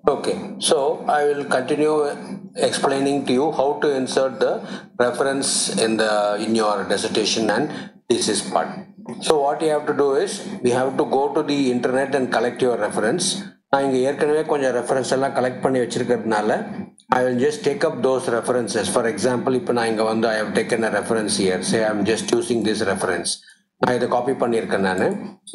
Okay, so I will continue explaining to you how to insert the reference in your dissertation and thesis part. So what you have to do is we have to go to the internet and collect your reference. நான் இங்க ஏற்கனவே கொஞ்சம் reference எல்லாம் collect பண்ணி வச்சிருக்கிறதுனால I will just take up those references. For example, இப்போ நான் இங்க வந்து I have taken a reference here. Say I am just using this reference. நான் இதை காப்பி பண்ணியிருக்கேன் நான்.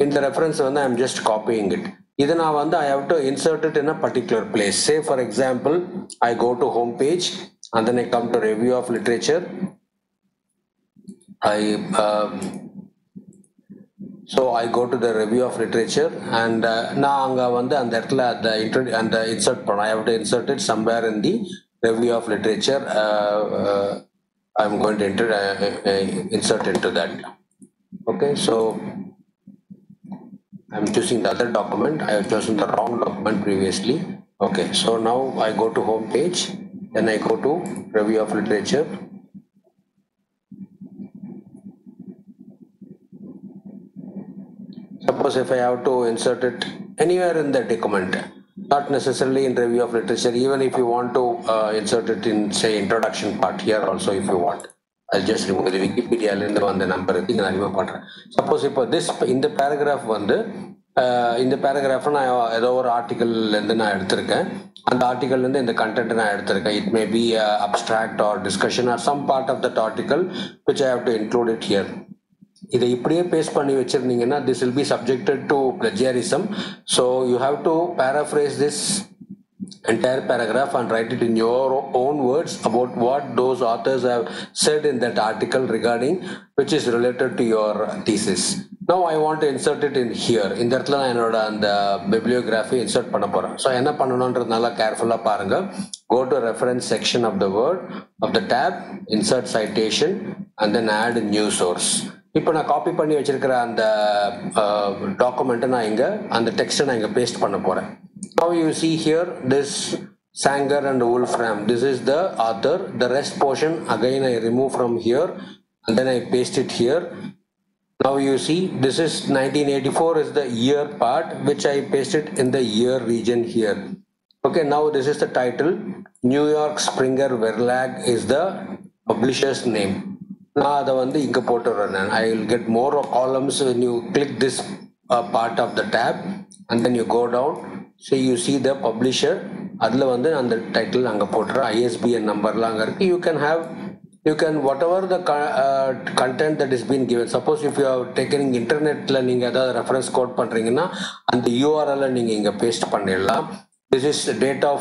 இந்த ரெஃபரன்ஸ் வந்து I am just copying it. Either now I have to insert it in a particular place. Say for example, I go to home page and then I come to review of literature. So I go to the review of literature and now the insert I have to insert it somewhere in the review of literature. I'm going to insert into that. Okay, so I'm choosing the other document. I have chosen the wrong document previously. Okay, so now I go to home page, then I go to review of literature. Suppose if I have to insert it anywhere in the document, not necessarily in review of literature, even if you want to insert it in say introduction part here also if you want. I'll just remove the Wikipedia and the number. Suppose this in the paragraph in the paragraph I article and then and the article and then the content it may be abstract or discussion or some part of that article which I have to include it here. இதை இப்படியே paste பண்ணி வச்சிருந்தீங்கன்னா this will be subjected to plagiarism, so you have to paraphrase this entire paragraph and write it in your own words about what those authors have said in that article regarding which is related to your thesis. Now I want to insert it in here. இந்த இடத்துல நான் என்னோட அந்த bibliography insert பண்ண போறேன். So என்ன பண்ணணும்ன்றது நல்லா கேர்ஃபுல்லா பாருங்க. Go to reference section of the word of the tab, insert citation and then add new source. இப்போ நான் காப்பி பண்ணி வச்சிருக்கிற அந்த டாக்குமெண்ட்டை நான் இங்கே அந்த டெக்ஸ்ட்டை நான் இங்கே பேஸ்ட் பண்ண போகிறேன். Now you see here this Sanger and Wolfram. This is the author. The rest portion again I remove from here and then I paste it here. Now you see this is 1984 is the year part which I pasted in the year region here. Okay, now this is the title. New York Springer Verlag is the publisher's name. Now I will get more columns when you click this part of the tab and then you go down. So you see the publisher, adla vandu and the title anga potra ISBN number la anga irukku. You can whatever the content that is been given. Suppose if you are taking internet la neenga edha reference code pandringna and the URL la neenga inga paste pannidala. This is the date of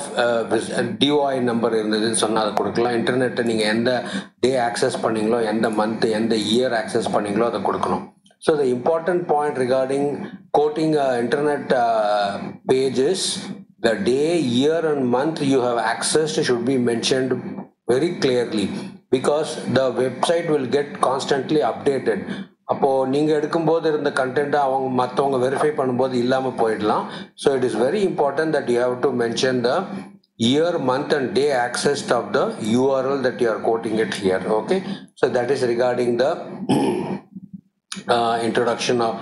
DOI number irundhadhu sonna adu kudukalam. Internet neenga endha day access panningalo, endha month, endha year access panningalo adu kudukanum. So the important point regarding quoting internet pages, the day, year and month you have accessed should be mentioned very clearly because the website will get constantly updated. அப்போ நீங்க எடுக்கும்போது இருந்த content அவங்க மற்றவங்க verify பண்ணும்போது இல்லாம போயிடலாம். So it is very important that you have to mention the year, month and day accessed of the URL that you are quoting it here. Okay, so that is regarding the introduction of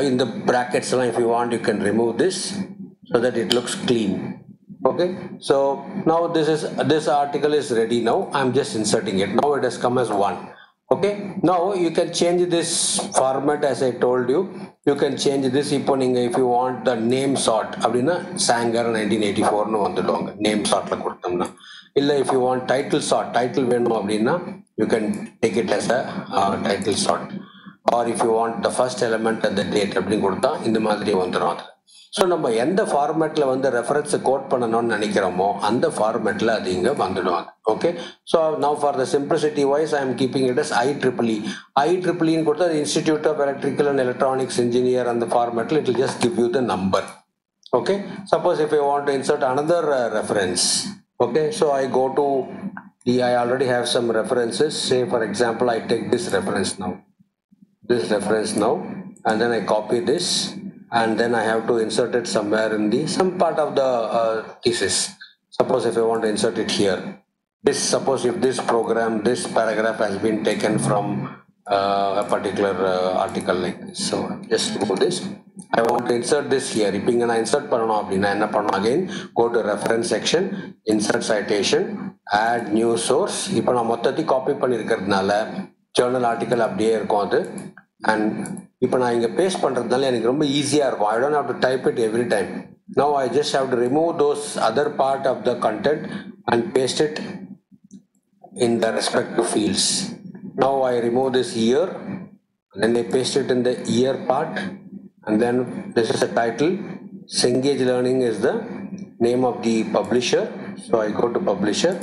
in the brackets. If you want you can remove this so that it looks clean. Okay, so now this article is ready. Now I'm just inserting it. Now it has come as one. Okay, now you can change this format as I told you. You can change this if you want the name sort அப்படின்னா Sanger 1984 வந்துடுவாங்க name sortல கொடுத்தோம்னா. இல்லை if you want title sort, title வேணும் அப்படின்னா you can take it as a title sort, or if you want the first element and the date அப்படின்னு கொடுத்தா இந்த மாதிரி வந்துடும் அது. ஸோ நம்ம எந்த ஃபார்மேட்டில் வந்து ரெஃபரன்ஸை கோட் பண்ணணும்னு நினைக்கிறோமோ அந்த ஃபார்மேட்டில் அது இங்கே வந்துடுவாங்க. Okay, so now for the simplicity wise I am keeping it as IEEE. IEEEன்னு கொடுத்தா institute of electrical and electronics engineer அந்த ஃபார்மேட்டில் it will just give you the number. Okay, suppose if I want to insert another reference. Okay, so I go to I already have some references. Say for example I take this reference now, and then I copy this and then I have to insert it somewhere in some part of the thesis. Suppose if I want to insert it here, suppose if this paragraph has been taken from a particular article like this. So just remove this. I want to insert this here. If you insert again, go to reference section, insert citation, add new source. Now I copy journal article and இப்போ நான் இங்க paste பண்றதுனால எனக்கு ரொம்ப ஈஸியா இருக்கும். I don't have to type it every time. Now I just have to remove those other part of the content and paste it in the respective fields. Now I remove this year and then I paste it in the year part, and then this is a title. Cengage Learning is the name of the publisher. So I go to publisher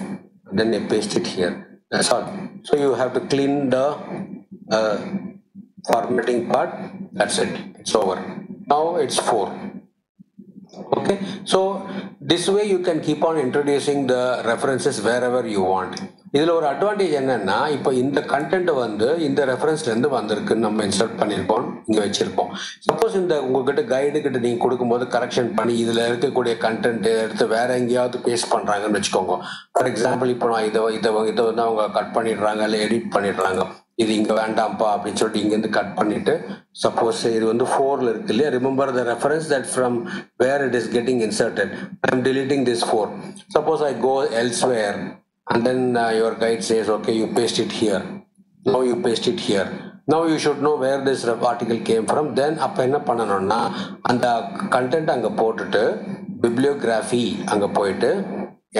and then I paste it here. That's all. So you have to clean the formatting part. That's it. It's over. Now it's 4. Okay. So this way you can keep on introducing the references wherever you want. இதில் ஒரு advantage என்னன்னா, இப்போ இந்த content வந்து இந்த ரெஃபரன்ஸ்லேருந்து வந்திருக்குன்னு நம்ம insert பண்ணியிருப்போம், இங்கே வச்சிருப்போம். சப்போஸ் இந்த உங்ககிட்ட கைடு கிட்ட நீங்கள் கொடுக்கும்போது கரெக்ஷன் பண்ணி இதில் இருக்கக்கூடிய கண்டென்ட் எடுத்து வேற எங்கேயாவது பேஸ்ட் பண்ணுறாங்கன்னு வச்சுக்கோங்க. ஃபார் எக்ஸாம்பிள் இப்போ நான் இதை வந்து அவங்க கட் பண்ணிடுறாங்க, இல்லை எடிட் பண்ணிடுறாங்க, இது இங்கே வேண்டாம்ப்பா அப்படின்னு சொல்லிட்டு இங்கேருந்து கட் பண்ணிட்டு, சப்போஸ் இது வந்து 4ல் இருக்கு இல்லையா, remember the reference that from where it is getting inserted. I am deleting this 4. Suppose I go elsewhere and then your guide says, okay, you paste it here. Now you paste it here. Now you should know where this article came from. Then அப்ப என்ன பண்ணணும்னா, அந்த content அங்கே போட்டுட்டு bibliography அங்கே போயிட்டு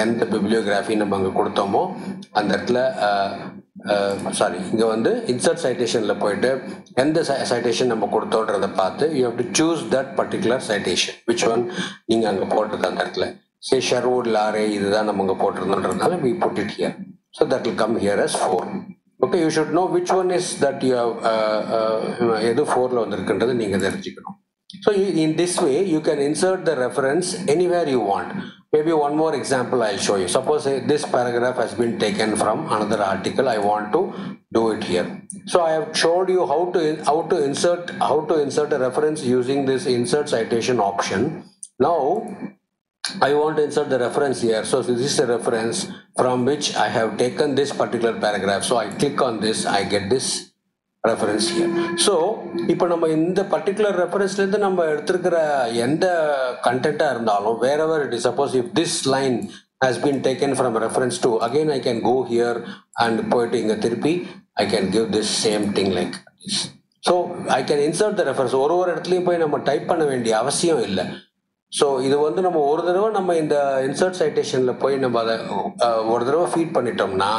எந்த bibliography நம்ம அங்கே கொடுத்தோமோ அந்த இடத்துல இங்கே வந்து இன்சர்ட் சைட்டேஷனில் போயிட்டு எந்த சைட்டேஷன் நம்ம கொடுத்தோன்றதை பார்த்து you have to choose that particular citation, which one நீங்கள் அங்கே போட்டிருக்க அந்த இடத்துல. Say Sherwood Lare, இதுதான் நம்ம அங்கே போட்டிருந்தோன்றதுனால we put it here. So that will come here as 4. Okay, you should know which one is that you have எது 4ல வந்திருக்குன்றது நீங்கள் தெரிஞ்சுக்கணும். So in this way you can insert the reference anywhere you want. Maybe one more example I'll show you. Suppose this paragraph has been taken from another article. I want to do it here. So I have showed you how to insert a reference using this insert citation option. Now I want to insert the reference here. So this is a reference from which I have taken this particular paragraph. So I click on this, I get this reference here. So இப்போ நம்ம இந்த particular referenceலேருந்து நம்ம எடுத்திருக்கிற எந்த கண்டென்ட்டாக இருந்தாலும் wherever it is, suppose if this line has been taken from reference to, again I can go here and போயிட்டு இங்கே திருப்பி I can give this same thing like this. So I can insert the reference. ஒரு இடத்துலையும் போய் நம்ம type பண்ண வேண்டிய அவசியம் இல்லை. ஸோ இது வந்து நம்ம ஒரு தடவை நம்ம இந்த இன்சர்ட் சைட்டேஷனில் போய் நம்ம அதை ஒரு தடவை ஃபீட் பண்ணிட்டோம்னா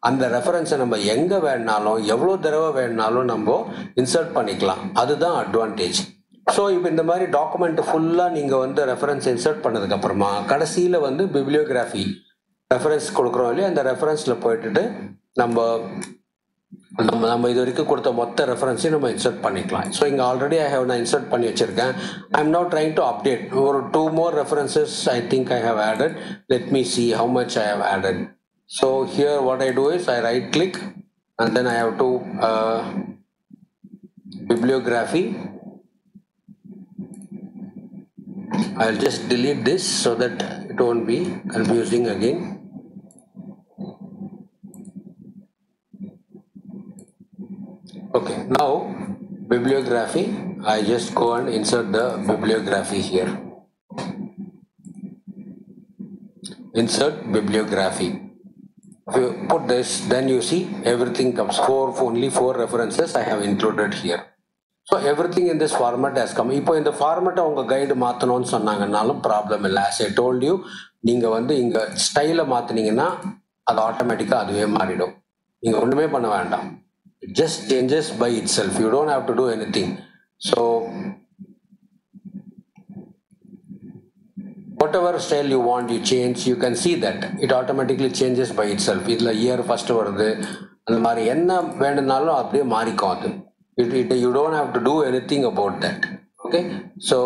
அந்த ரெஃபரன்ஸை நம்ம எங்கே வேணாலும் எவ்வளோ தடவை வேணாலும் நம்ம இன்சர்ட் பண்ணிக்கலாம். அதுதான் அட்வான்டேஜ். ஸோ இப்போ இந்த மாதிரி டாக்குமெண்ட் ஃபுல்லாக நீங்கள் வந்து ரெஃபரன்ஸ் இன்சர்ட் பண்ணதுக்கப்புறமா கடைசியில் வந்து பிப்ளியோகிராஃபி ரெஃபரன்ஸ் கொடுக்குறோம் இல்லையா, அந்த ரெஃபரன்ஸில் போயிட்டு நம்ம இது வரைக்கும் கொடுத்த மொத்த ரெஃபரன்ஸையும் நம்ம இன்சர்ட் பண்ணிக்கலாம். ஸோ இங்கே ஆல்ரெடி நான் இன்சர்ட் பண்ணி வச்சிருக்கேன். I am now trying to update ஒரு 2 more references I think I have added. Let me see how much I have added. So here what I do is I right click and then I have to bibliography. I'll just delete this so that it won't be confusing again. Okay, now bibliography, I just go and insert the bibliography here. Insert bibliography. If you put this, then you see everything comes. Only 4 references I have included here. So everything in this format has come. இப்போ இந்த ஃபார்மேட்டை உங்கள் guide மாற்றணும்னு சொன்னாங்கன்னாலும் problem இல்லை. As I told you, நீங்கள் வந்து இங்கே ஸ்டைலை மாற்றினீங்கன்னா அது ஆட்டோமேட்டிக்காக அதுவே மாறிடும். நீங்கள் ஒன்றுமே பண்ண வேண்டாம். It just changes by itself. You don't have to do anything. So whatever style you want, you change, you can see that it automatically changes by itself. இதுல year first வருது, அந்த மாதிரி என்ன வேணும்னாலும் அப்படியே மாறிக்கும் அது. You don't have to do anything about that. Okay, so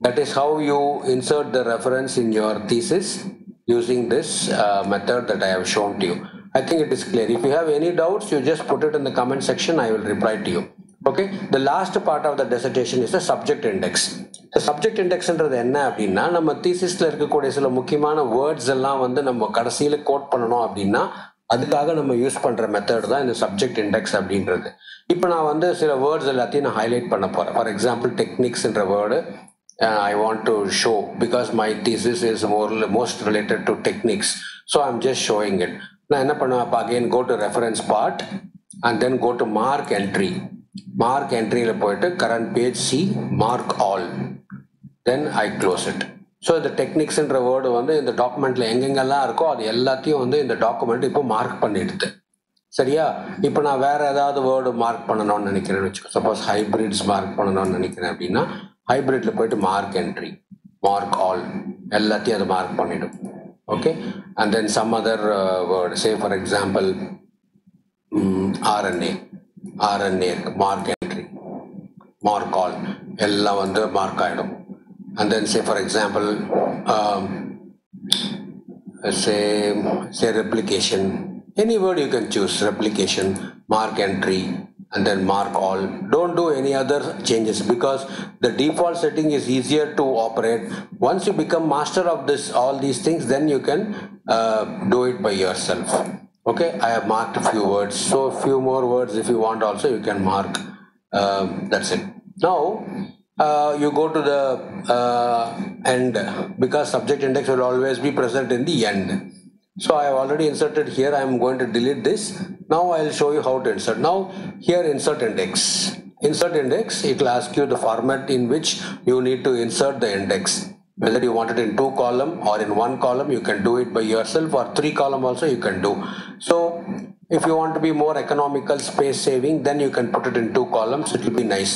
that is how you insert the reference in your thesis using this method that I have shown to you. I think it is clear. If you have any doubts, you just put it in the comment section. I will reply to you. Okay. The last part of the dissertation is the subject index. The subject index என்றது என்ன அப்படின்னா, நம்ம தீசிஸ்ல இருக்கக்கூடிய சில முக்கியமான words எல்லாம் வந்து நம்ம கடைசியில கோட் பண்ணணும் அப்படின்னா அதுக்காக நம்ம யூஸ் பண்ற மெத்தட் தான் இந்த சப்ஜெக்ட் இண்டெக்ஸ் அப்படின்றது. இப்போ நான் வந்து சில வேர்ட்ஸ் எல்லாத்தையும் நான் ஹைலைட் பண்ண போறேன். ஃபார் எக்ஸாம்பிள் டெக்னிக்ஸ்ன்ற word I want to show because my thesis is most related to techniques, so I'm just showing it. நான் என்ன பண்ணுவேன், அப்போ again go to reference part and then go to mark entry. Mark entryல போயிட்டு current page see mark all, then I close it. So இந்த டெக்னிக்ஸ்ன்ற word வந்து இந்த டாக்குமெண்ட்ல எங்கெங்கெல்லாம் இருக்கோ அது எல்லாத்தையும் வந்து இந்த டாக்குமெண்ட் இப்போ மார்க் பண்ணிடுது. சரியா? இப்போ நான் வேற ஏதாவது வேர்டு மார்க் பண்ணணும்னு நினைக்கிறேன்னு வச்சுக்கோ. சப்போஸ் ஹைபிரிட்ஸ் மார்க் பண்ணணும்னு நினைக்கிறேன் அப்படின்னா ஹைபிரிட்ல போயிட்டு மார்க் என்ட்ரி, மார்க் ஆல், எல்லாத்தையும் அதை மார்க் பண்ணிடும். Okay, and then some other word, say for example RNA mark entry, mark all, எல்லாம் வந்து மார்க் ஆகிடும். And then say for example say replication, any word you can choose, replication, mark entry, and then mark all. Don't do any other changes because the default setting is easier to operate. Once you become master of this all these things, then you can do it by yourself. Okay, I have marked a few words, so a few more words if you want also you can mark. That's it. Now you go to the end because subject index will always be present in the end. So I have already inserted here. I am going to delete this. Now I will show you how to insert. Now here insert index. Insert index, it will ask you the format in which you need to insert the index. Whether you want it in 2 column or in 1 column, you can do it by yourself, or 3 column also you can do. So if you want to be more economical, space saving, then you can put it in 2 columns. It will be nice.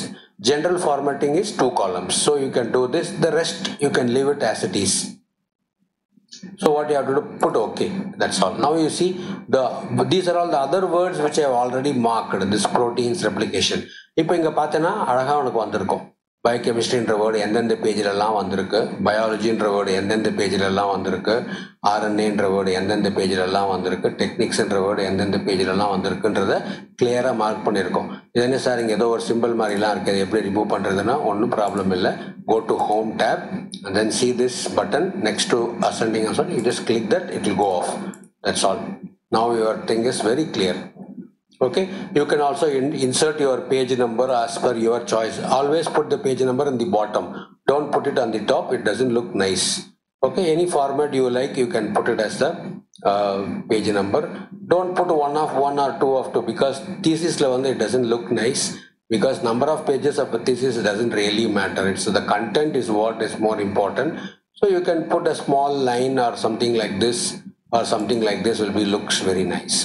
General formatting is 2 columns, so you can do this. The rest you can leave it as it is. So what you have to do, put OK, that's all. Now you see these are all the other words which I have already marked. This proteins replication. இப்போ இங்க பார்த்தேன்னா அழகா உனக்கு வந்திருக்கும். பயோகெமிஸ்ட்ரின்ற word எந்தெந்த பேஜிலெல்லாம் வந்திருக்கு, பயாலஜின்ற word எந்தெந்த பேஜிலெல்லாம் வந்திருக்கு, ஆர்என்ஏன்ற வேர்டு எந்தெந்த பேஜிலெல்லாம் வந்திருக்கு, டெக்னிக்ஸ்ன்ற வேர்டு எந்தெந்த பேஜிலெல்லாம் வந்திருக்குன்றத கிளியராக மார்க் பண்ணியிருக்கோம். இது என்ன சார் இங்கே ஏதோ ஒரு சிம்பிள் மாதிரிலாம் இருக்குது, எப்படி ரிமூவ் பண்ணுறதுன்னா ஒன்றும் ப்ராப்ளம் இல்லை. Go to home tab and then see this button next to ascending and so on. You just click that, it will go off. That's all. Now your thing is very clear. Okay, you can also insert your page number as per your choice. Always put the page number in the bottom. Don't put it on the top, it doesn't look nice. Okay, any format you like, you can put it as the page number. Don't put 1 or 2 of 2 because thesis level it doesn't look nice, because number of pages of a thesis doesn't really matter. It's the content is what is more important. So you can put a small line or something like this, or something like this will be looks very nice.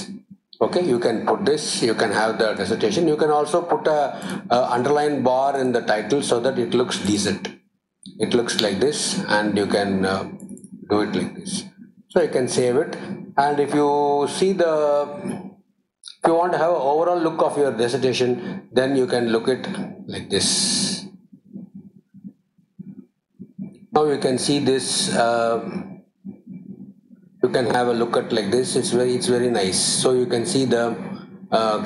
Okay, you can put this, you can have the dissertation. You can also put a underline bar in the title so that it looks decent. It looks like this, and you can do it like this. So you can save it, and if you see if you want to have an overall look of your dissertation, then you can look it like this. Now you can see this. You can have a look at like this. It's very nice. So you can see the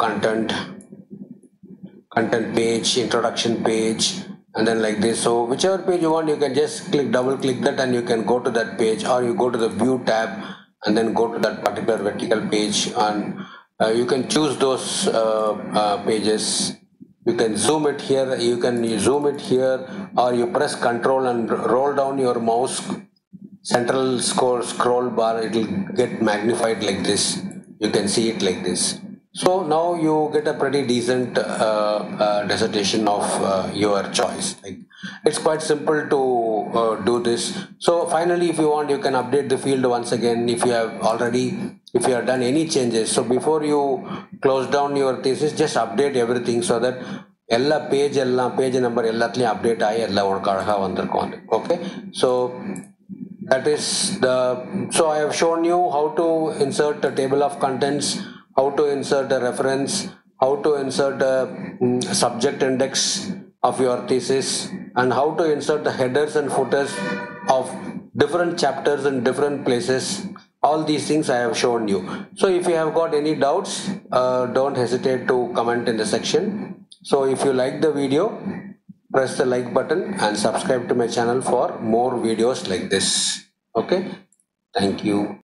content page, introduction page, and then like this. So whichever page you want, you can just double click that, and you can go to that page, or you go to the view tab and then go to that particular vertical page, and you can choose those pages. You can zoom it here, you can zoom it here, or you press Control and roll down your mouse central scroll bar, it will get magnified like this. You can see it like this. So now you get a pretty decent dissertation of your choice. Like, it's quite simple to do this. So finally, if you want, you can update the field once again if you have done any changes. So before you close down your thesis, just update everything so that எல்லா page number எல்லாத்துலயும் update ஆகி எல்லாம் உனக்கு அழகா வந்திருக்கும். Okay, so that is so I have shown you how to insert a table of contents, how to insert a reference, how to insert a subject index of your thesis, and how to insert the headers and footers of different chapters in different places. All these things I have shown you. So if you have got any doubts, don't hesitate to comment in the section. So if you like the video, press the like button and subscribe to my channel for more videos like this. Okay, thank you.